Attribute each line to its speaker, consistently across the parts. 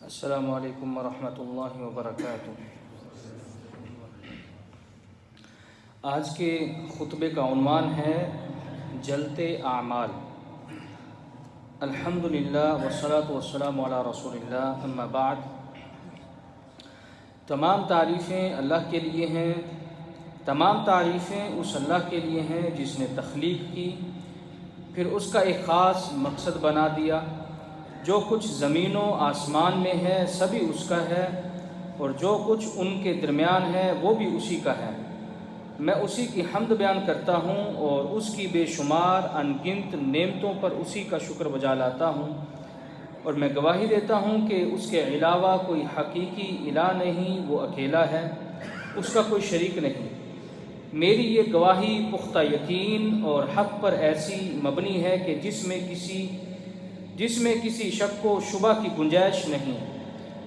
Speaker 1: السلام علیکم ورحمۃ اللہ وبرکاتہ۔ آج کے خطبے کا عنوان ہے جلتے اعمال۔ الحمدللہ والصلاۃ والسلام علی رسول اللہ، اما بعد۔ تمام تعریفیں اللہ کے لیے ہیں، تمام تعریفیں اس اللہ کے لیے ہیں جس نے تخلیق کی، پھر اس کا ایک خاص مقصد بنا دیا۔ جو کچھ زمین و آسمان میں ہے سبھی اس کا ہے، اور جو کچھ ان کے درمیان ہے وہ بھی اسی کا ہے۔ میں اسی کی حمد بیان کرتا ہوں اور اس کی بے شمار انگنت نعمتوں پر اسی کا شکر بجا لاتا ہوں، اور میں گواہی دیتا ہوں کہ اس کے علاوہ کوئی حقیقی الہ نہیں، وہ اکیلا ہے، اس کا کوئی شریک نہیں۔ میری یہ گواہی پختہ یقین اور حق پر ایسی مبنی ہے کہ جس میں کسی شک و شبہ کی گنجائش نہیں،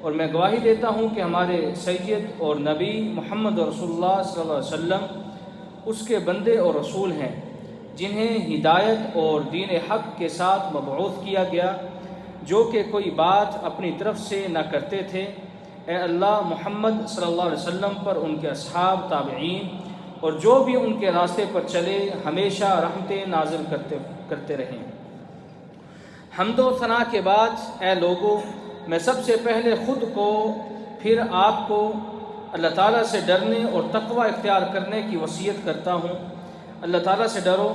Speaker 1: اور میں گواہی دیتا ہوں کہ ہمارے سید اور نبی محمد رسول اللہ صلی اللہ علیہ وسلم اس کے بندے اور رسول ہیں، جنہیں ہدایت اور دین حق کے ساتھ مبعوث کیا گیا، جو کہ کوئی بات اپنی طرف سے نہ کرتے تھے۔ اے اللہ محمد صلی اللہ علیہ وسلم پر، ان کے اصحاب، تابعین اور جو بھی ان کے راستے پر چلے ہمیشہ رحمتیں نازل کرتے رہیں۔ حمد و ثنا کے بعد اے لوگو، میں سب سے پہلے خود کو پھر آپ کو اللہ تعالیٰ سے ڈرنے اور تقوی اختیار کرنے کی وصیت کرتا ہوں۔ اللہ تعالیٰ سے ڈرو،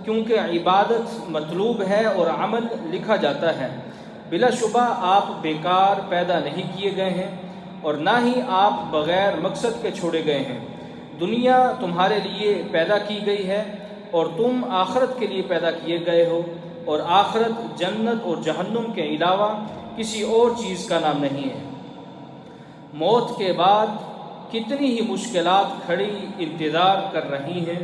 Speaker 1: کیونکہ عبادت مطلوب ہے اور عمل لکھا جاتا ہے۔ بلا شبہ آپ بیکار پیدا نہیں کیے گئے ہیں، اور نہ ہی آپ بغیر مقصد کے چھوڑے گئے ہیں۔ دنیا تمہارے لیے پیدا کی گئی ہے، اور تم آخرت کے لیے پیدا کیے گئے ہو، اور آخرت جنت اور جہنم کے علاوہ کسی اور چیز کا نام نہیں ہے۔ موت کے بعد کتنی ہی مشکلات کھڑی انتظار کر رہی ہیں۔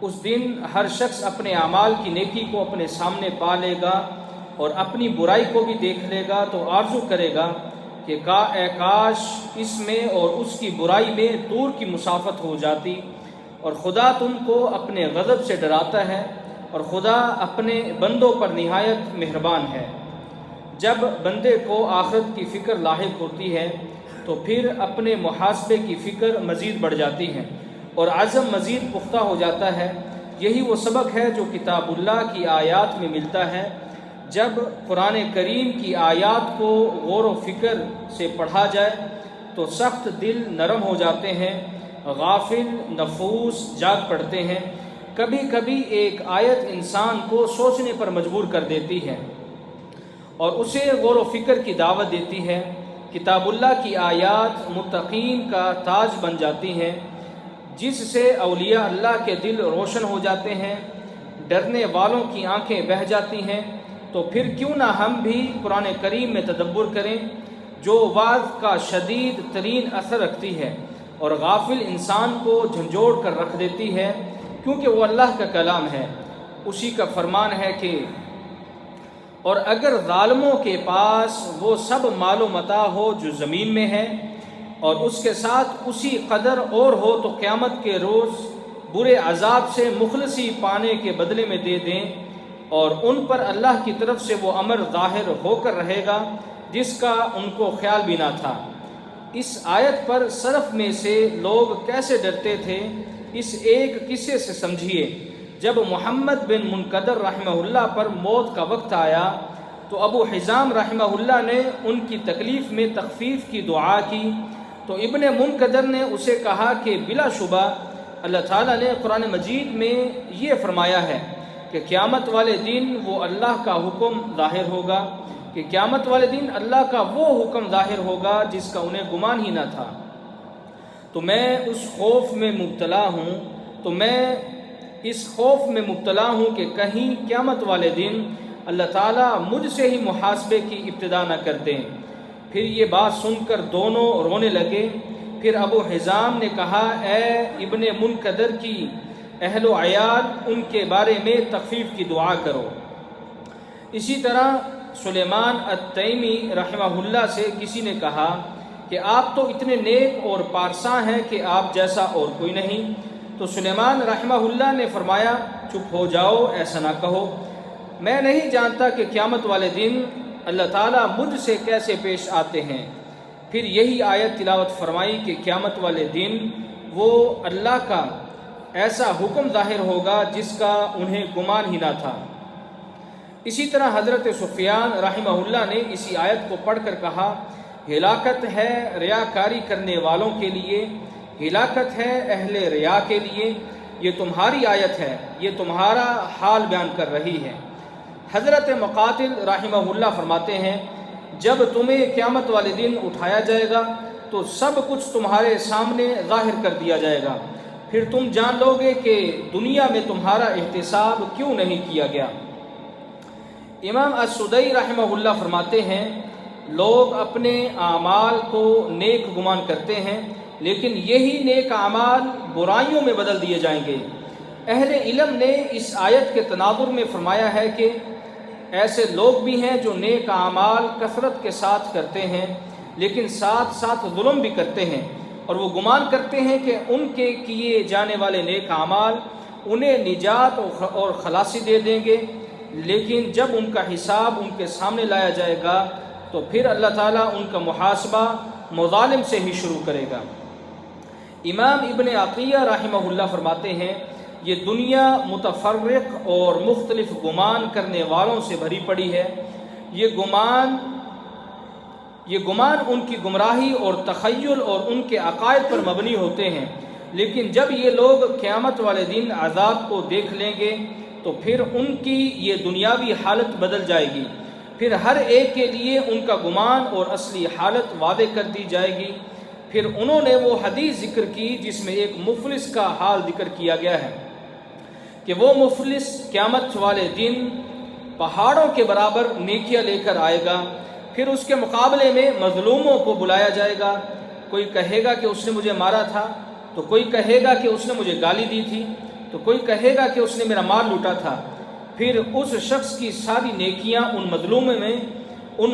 Speaker 1: اس دن ہر شخص اپنے اعمال کی نیکی کو اپنے سامنے پا لے گا، اور اپنی برائی کو بھی دیکھ لے گا تو آرزو کرے گا کہ اے کاش اس میں اور اس کی برائی میں دور کی مسافت ہو جاتی۔ اور خدا تم کو اپنے غضب سے ڈراتا ہے، اور خدا اپنے بندوں پر نہایت مہربان ہے۔ جب بندے کو آخرت کی فکر لاحق ہوتی ہے تو پھر اپنے محاسبے کی فکر مزید بڑھ جاتی ہے، اور عزم مزید پختہ ہو جاتا ہے۔ یہی وہ سبق ہے جو کتاب اللہ کی آیات میں ملتا ہے۔ جب قرآن کریم کی آیات کو غور و فکر سے پڑھا جائے تو سخت دل نرم ہو جاتے ہیں، غافل نفوس جاگ پڑتے ہیں۔ کبھی کبھی ایک آیت انسان کو سوچنے پر مجبور کر دیتی ہے اور اسے غور و فکر کی دعوت دیتی ہے۔ کتاب اللہ کی آیات متقین کا تاج بن جاتی ہیں، جس سے اولیاء اللہ کے دل روشن ہو جاتے ہیں، ڈرنے والوں کی آنکھیں بہہ جاتی ہیں۔ تو پھر کیوں نہ ہم بھی قرآن کریم میں تدبر کریں، جو وعظ کا شدید ترین اثر رکھتی ہے اور غافل انسان کو جھنجھوڑ کر رکھ دیتی ہے، کیونکہ وہ اللہ کا کلام ہے۔ اسی کا فرمان ہے کہ اور اگر ظالموں کے پاس وہ سب مال و متاع ہو جو زمین میں ہے، اور اس کے ساتھ اسی قدر اور ہو، تو قیامت کے روز برے عذاب سے مخلصی پانے کے بدلے میں دے دیں، اور ان پر اللہ کی طرف سے وہ امر ظاہر ہو کر رہے گا جس کا ان کو خیال بھی نہ تھا۔ اس آیت پر سلف میں سے لوگ کیسے ڈرتے تھے، اس ایک قصے سے سمجھیے۔ جب محمد بن منقدر رحمہ اللہ پر موت کا وقت آیا تو ابو حزام رحمہ اللہ نے ان کی تکلیف میں تخفیف کی دعا کی، تو ابن منقدر نے اسے کہا کہ بلا شبہ اللہ تعالیٰ نے قرآن مجید میں یہ فرمایا ہے کہ قیامت والے دن وہ اللہ کا حکم ظاہر ہوگا، کہ قیامت والے دن اللہ کا وہ حکم ظاہر ہوگا جس کا انہیں گمان ہی نہ تھا۔ تو میں اس خوف میں مبتلا ہوں کہ کہیں قیامت والے دن اللہ تعالیٰ مجھ سے ہی محاسبے کی ابتدا نہ کر دیں۔ پھر یہ بات سن کر دونوں رونے لگے۔ پھر ابو حزام نے کہا، اے ابن منقدر کی اہل و عیال، ان کے بارے میں تخفیف کی دعا کرو۔ اسی طرح سلیمان التیمی رحمہ اللہ سے کسی نے کہا کہ آپ تو اتنے نیک اور پارساں ہیں کہ آپ جیسا اور کوئی نہیں۔ تو سلیمان رحمہ اللہ نے فرمایا، چپ ہو جاؤ، ایسا نہ کہو، میں نہیں جانتا کہ قیامت والے دن اللہ تعالیٰ مجھ سے کیسے پیش آتے ہیں۔ پھر یہی آیت تلاوت فرمائی کہ قیامت والے دن وہ اللہ کا ایسا حکم ظاہر ہوگا جس کا انہیں گمان ہی نہ تھا۔ اسی طرح حضرت سفیان رحمہ اللہ نے اسی آیت کو پڑھ کر کہا، ہلاکت ہے ریاکاری کرنے والوں کے لیے، ہلاکت ہے اہل ریا کے لیے، یہ تمہاری آیت ہے، یہ تمہارا حال بیان کر رہی ہے۔ حضرت مقاتل رحمہ اللہ فرماتے ہیں، جب تمہیں قیامت والے دن اٹھایا جائے گا تو سب کچھ تمہارے سامنے ظاہر کر دیا جائے گا، پھر تم جان لو گے کہ دنیا میں تمہارا احتساب کیوں نہیں کیا گیا۔ امام السدی رحمہ اللہ فرماتے ہیں، لوگ اپنے اعمال کو نیک گمان کرتے ہیں، لیکن یہی نیک اعمال برائیوں میں بدل دیے جائیں گے۔ اہل علم نے اس آیت کے تناظر میں فرمایا ہے کہ ایسے لوگ بھی ہیں جو نیک اعمال کثرت کے ساتھ کرتے ہیں، لیکن ساتھ ساتھ ظلم بھی کرتے ہیں، اور وہ گمان کرتے ہیں کہ ان کے کیے جانے والے نیک اعمال انہیں نجات اور خلاصی دے دیں گے، لیکن جب ان کا حساب ان کے سامنے لایا جائے گا تو پھر اللہ تعالیٰ ان کا محاسبہ مظالم سے ہی شروع کرے گا۔ امام ابن عطیہ رحمہ اللہ فرماتے ہیں، یہ دنیا متفرق اور مختلف گمان کرنے والوں سے بھری پڑی ہے۔ یہ گمان ان کی گمراہی اور تخیل اور ان کے عقائد پر مبنی ہوتے ہیں، لیکن جب یہ لوگ قیامت والے دن عذاب کو دیکھ لیں گے تو پھر ان کی یہ دنیاوی حالت بدل جائے گی، پھر ہر ایک کے لیے ان کا گمان اور اصلی حالت واضح کر دی جائے گی۔ پھر انہوں نے وہ حدیث ذکر کی جس میں ایک مفلس کا حال ذکر کیا گیا ہے کہ وہ مفلس قیامت والے دن پہاڑوں کے برابر نیکیاں لے کر آئے گا، پھر اس کے مقابلے میں مظلوموں کو بلایا جائے گا۔ کوئی کہے گا کہ اس نے مجھے مارا تھا، تو کوئی کہے گا کہ اس نے مجھے گالی دی تھی، تو کوئی کہے گا کہ اس نے میرا مال لوٹا تھا۔ پھر اس شخص کی ساری نیکیاں ان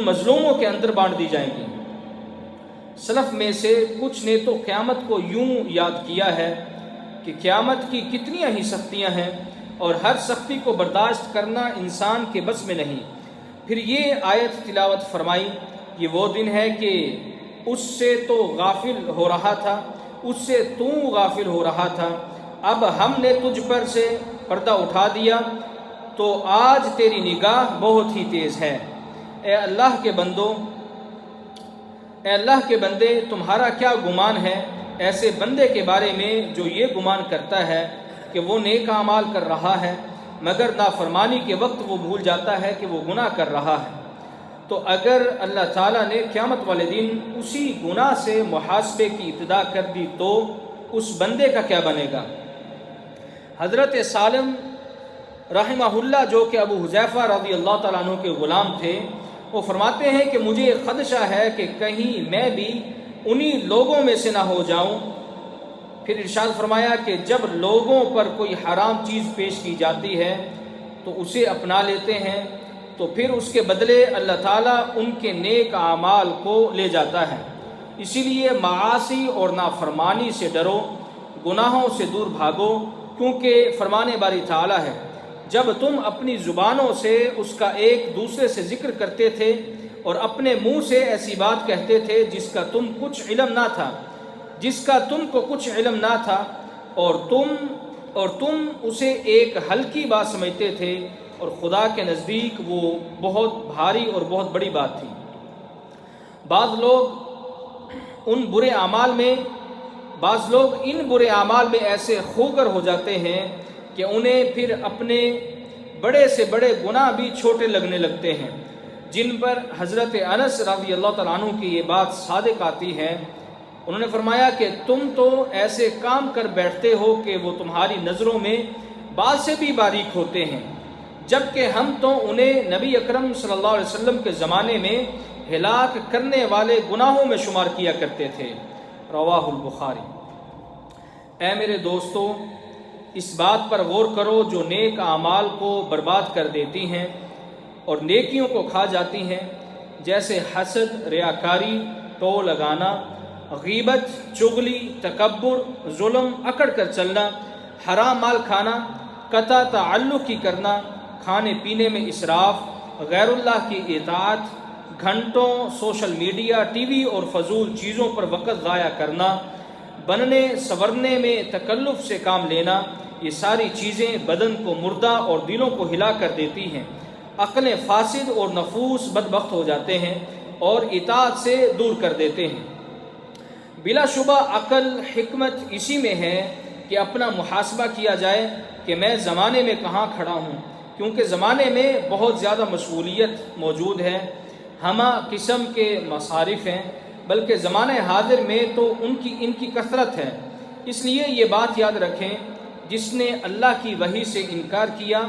Speaker 1: مظلوموں کے اندر بانٹ دی جائیں گی۔ سلف میں سے کچھ نے تو قیامت کو یوں یاد کیا ہے کہ قیامت کی کتنی ہی سختیاں ہیں اور ہر سختی کو برداشت کرنا انسان کے بس میں نہیں۔ پھر یہ آیت تلاوت فرمائی، یہ وہ دن ہے کہ اس سے تو غافل ہو رہا تھا، اس سے تو غافل ہو رہا تھا، اب ہم نے تجھ پر سے پردہ اٹھا دیا تو آج تیری نگاہ بہت ہی تیز ہے۔ اے اللہ کے بندے، تمہارا کیا گمان ہے ایسے بندے کے بارے میں جو یہ گمان کرتا ہے کہ وہ نیک اعمال کر رہا ہے، مگر نافرمانی کے وقت وہ بھول جاتا ہے کہ وہ گناہ کر رہا ہے۔ تو اگر اللہ تعالیٰ نے قیامت والے دن اسی گناہ سے محاسبے کی ابتدا کر دی تو اس بندے کا کیا بنے گا؟ حضرت سالم رحمہ اللہ جو کہ ابو حذیفہ رضی اللہ تعالیٰ عنہ کے غلام تھے، وہ فرماتے ہیں کہ مجھے خدشہ ہے کہ کہیں میں بھی انہی لوگوں میں سے نہ ہو جاؤں۔ پھر ارشاد فرمایا کہ جب لوگوں پر کوئی حرام چیز پیش کی جاتی ہے تو اسے اپنا لیتے ہیں، تو پھر اس کے بدلے اللہ تعالیٰ ان کے نیک اعمال کو لے جاتا ہے۔ اسی لیے معاصی اور نافرمانی سے ڈرو، گناہوں سے دور بھاگو، کیونکہ فرمانے باری تعالیٰ ہے، جب تم اپنی زبانوں سے اس کا ایک دوسرے سے ذکر کرتے تھے اور اپنے منہ سے ایسی بات کہتے تھے جس کا تم کو کچھ علم نہ تھا اور تم اسے ایک ہلکی بات سمجھتے تھے، اور خدا کے نزدیک وہ بہت بھاری اور بہت بڑی بات تھی۔ بعض لوگ ان برے اعمال میں ایسے خوگر ہو جاتے ہیں کہ انہیں پھر اپنے بڑے سے بڑے گناہ بھی چھوٹے لگنے لگتے ہیں، جن پر حضرت انس رضی اللہ تعالیٰ عنہ کی یہ بات صادق آتی ہے۔ انہوں نے فرمایا کہ تم تو ایسے کام کر بیٹھتے ہو کہ وہ تمہاری نظروں میں بعض سے بھی باریک ہوتے ہیں، جبکہ ہم تو انہیں نبی اکرم صلی اللہ علیہ وسلم کے زمانے میں ہلاک کرنے والے گناہوں میں شمار کیا کرتے تھے۔ رواہ البخاری۔ اے میرے دوستو، اس بات پر غور کرو جو نیک اعمال کو برباد کر دیتی ہیں اور نیکیوں کو کھا جاتی ہیں، جیسے حسد، ریاکاری، ٹو لگانا، غیبت، چغلی، تکبر، ظلم، اکڑ کر چلنا، حرام مال کھانا، قطع تعلق کی کرنا، کھانے پینے میں اسراف، غیر اللہ کی اطاعت، گھنٹوں سوشل میڈیا، ٹی وی اور فضول چیزوں پر وقت ضائع کرنا، بننے سنورنے میں تکلف سے کام لینا، یہ ساری چیزیں بدن کو مردہ اور دلوں کو ہلا کر دیتی ہیں، عقلیں فاسد اور نفوس بدبخت ہو جاتے ہیں اور اطاعت سے دور کر دیتے ہیں۔ بلا شبہ عقل حکمت اسی میں ہے کہ اپنا محاسبہ کیا جائے کہ میں زمانے میں کہاں کھڑا ہوں، کیونکہ زمانے میں بہت زیادہ مشغولیت موجود ہے، ہمہ قسم کے مصارف ہیں، بلکہ زمانے حاضر میں تو ان کی کثرت ہے۔ اس لیے یہ بات یاد رکھیں، جس نے اللہ کی وحی سے انکار کیا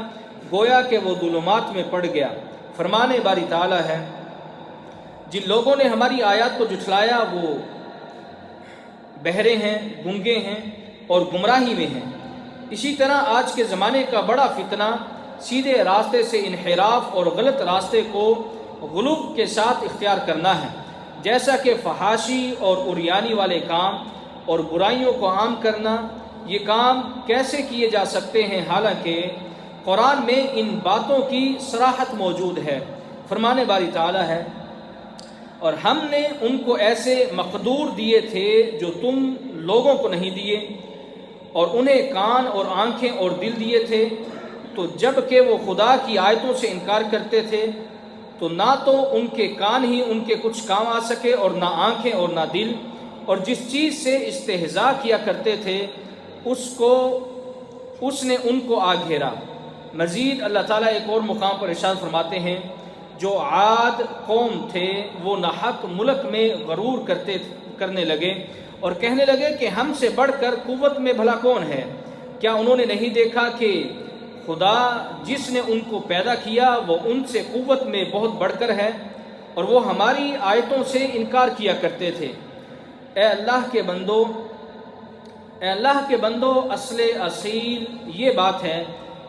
Speaker 1: گویا کہ وہ ظلمات میں پڑ گیا۔ فرمان باری تعالیٰ ہے، جن لوگوں نے ہماری آیات کو جھٹلایا وہ بہرے ہیں، گنگے ہیں اور گمراہی میں ہیں۔ اسی طرح آج کے زمانے کا بڑا فتنہ سیدھے راستے سے انحراف اور غلط راستے کو غلو کے ساتھ اختیار کرنا ہے، جیسا کہ فحاشی اور عریانی والے کام اور برائیوں کو عام کرنا۔ یہ کام کیسے کیے جا سکتے ہیں حالانکہ قرآن میں ان باتوں کی صراحت موجود ہے۔ فرمان باری تعالیٰ ہے، اور ہم نے ان کو ایسے مقدور دیے تھے جو تم لوگوں کو نہیں دیے، اور انہیں کان اور آنکھیں اور دل دیے تھے، تو جب کہ وہ خدا کی آیتوں سے انکار کرتے تھے تو نہ تو ان کے کان ہی ان کے کچھ کام آ سکے اور نہ آنکھیں اور نہ دل، اور جس چیز سے استہزاء کیا کرتے تھے اس نے ان کو آ گھیرا۔ مزید اللہ تعالیٰ ایک اور مقام پر ارشاد فرماتے ہیں، جو عاد قوم تھے وہ ناحق ملک میں غرور کرنے لگے اور کہنے لگے کہ ہم سے بڑھ کر قوت میں بھلا کون ہے؟ کیا انہوں نے نہیں دیکھا کہ خدا جس نے ان کو پیدا کیا وہ ان سے قوت میں بہت بڑھ کر ہے، اور وہ ہماری آیتوں سے انکار کیا کرتے تھے۔ اے اللہ کے بندو، اصل اصیل یہ بات ہے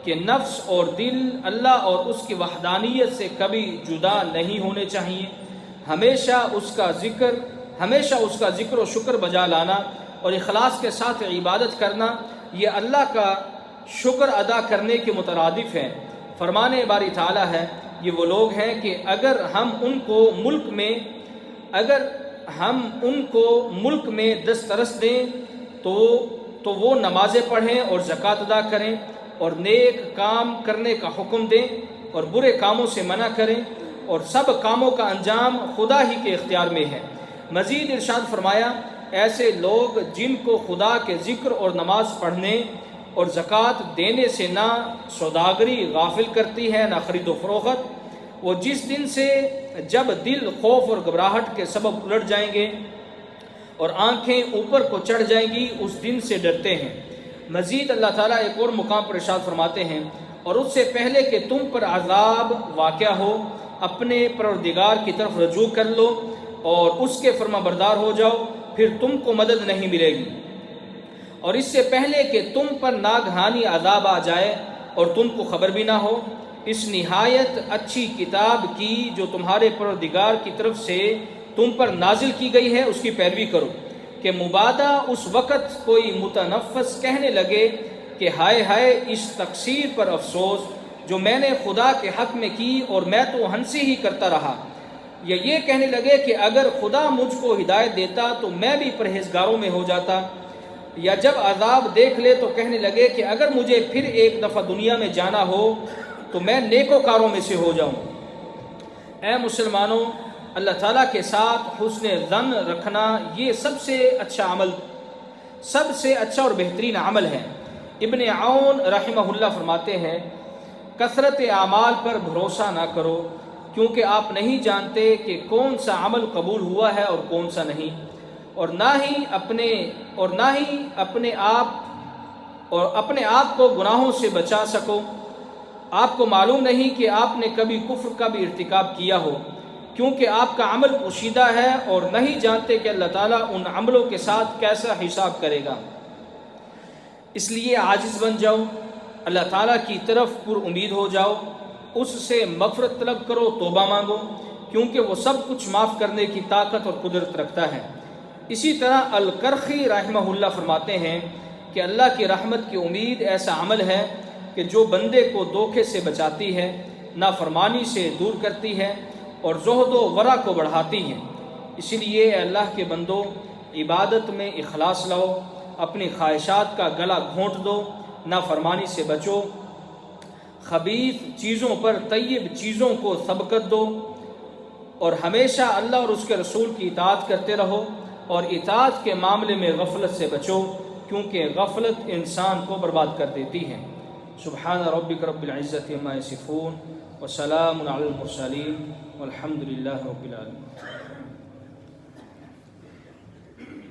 Speaker 1: کہ نفس اور دل اللہ اور اس کی وحدانیت سے کبھی جدا نہیں ہونے چاہیے، ہمیشہ اس کا ذکر و شکر بجا لانا اور اخلاص کے ساتھ عبادت کرنا، یہ اللہ کا شکر ادا کرنے کے مترادف ہے۔ فرمان باری تعالیٰ ہے، یہ وہ لوگ ہیں کہ اگر ہم ان کو ملک میں دسترس دیں تو وہ نمازیں پڑھیں اور زکوٰۃ ادا کریں اور نیک کام کرنے کا حکم دیں اور برے کاموں سے منع کریں، اور سب کاموں کا انجام خدا ہی کے اختیار میں ہے۔ مزید ارشاد فرمایا، ایسے لوگ جن کو خدا کے ذکر اور نماز پڑھنے اور زکوٰۃ دینے سے نہ سوداگری غافل کرتی ہے نہ خرید و فروخت، وہ جس دن سے جب دل خوف اور گھبراہٹ کے سبب الٹ جائیں گے اور آنکھیں اوپر کو چڑھ جائیں گی، اس دن سے ڈرتے ہیں۔ مزید اللہ تعالیٰ ایک اور مقام پر ارشاد فرماتے ہیں، اور اس سے پہلے کہ تم پر عذاب واقع ہو اپنے پروردگار کی طرف رجوع کر لو اور اس کے فرما بردار ہو جاؤ، پھر تم کو مدد نہیں ملے گی، اور اس سے پہلے کہ تم پر ناگہانی عذاب آ جائے اور تم کو خبر بھی نہ ہو، اس نہایت اچھی کتاب کی جو تمہارے پروردگار کی طرف سے تم پر نازل کی گئی ہے اس کی پیروی کرو، کہ مبادا اس وقت کوئی متنفس کہنے لگے کہ ہائے ہائے اس تقصیر پر افسوس جو میں نے خدا کے حق میں کی اور میں تو ہنسی ہی کرتا رہا، یا یہ کہنے لگے کہ اگر خدا مجھ کو ہدایت دیتا تو میں بھی پرہیزگاروں میں ہو جاتا، یا جب عذاب دیکھ لے تو کہنے لگے کہ اگر مجھے پھر ایک دفعہ دنیا میں جانا ہو تو میں نیکوکاروں میں سے ہو جاؤں۔ اے مسلمانوں، اللہ تعالیٰ کے ساتھ حسن ظن رکھنا یہ سب سے اچھا اور بہترین عمل ہے۔ ابن عون رحمہ اللہ فرماتے ہیں، کثرت اعمال پر بھروسہ نہ کرو، کیونکہ آپ نہیں جانتے کہ کون سا عمل قبول ہوا ہے اور کون سا نہیں، اور نہ ہی اپنے آپ کو گناہوں سے بچا سکو۔ آپ کو معلوم نہیں کہ آپ نے کبھی کفر کا بھی ارتکاب کیا ہو، کیونکہ آپ کا عمل پوشیدہ ہے، اور نہیں جانتے کہ اللہ تعالیٰ ان عملوں کے ساتھ کیسا حساب کرے گا۔ اس لیے عاجز بن جاؤ، اللہ تعالیٰ کی طرف پر امید ہو جاؤ، اس سے مغفرت طلب کرو، توبہ مانگو، کیونکہ وہ سب کچھ معاف کرنے کی طاقت اور قدرت رکھتا ہے۔ اسی طرح الکرخی رحمہ اللہ فرماتے ہیں کہ اللہ کی رحمت کی امید ایسا عمل ہے کہ جو بندے کو دھوکے سے بچاتی ہے، نافرمانی سے دور کرتی ہے اور زہد و ورع کو بڑھاتی ہیں۔ اسی لیے اے اللہ کے بندو، عبادت میں اخلاص لاؤ، اپنی خواہشات کا گلا گھونٹ دو، نافرمانی سے بچو، خبیث چیزوں پر طیب چیزوں کو سبقت دو، اور ہمیشہ اللہ اور اس کے رسول کی اطاعت کرتے رہو، اور اطاعت کے معاملے میں غفلت سے بچو، کیونکہ غفلت انسان کو برباد کر دیتی ہے۔ سبحان ربک رب العزت عما یصفون وسلام علی المرسلین والحمد للہ رب العالمین۔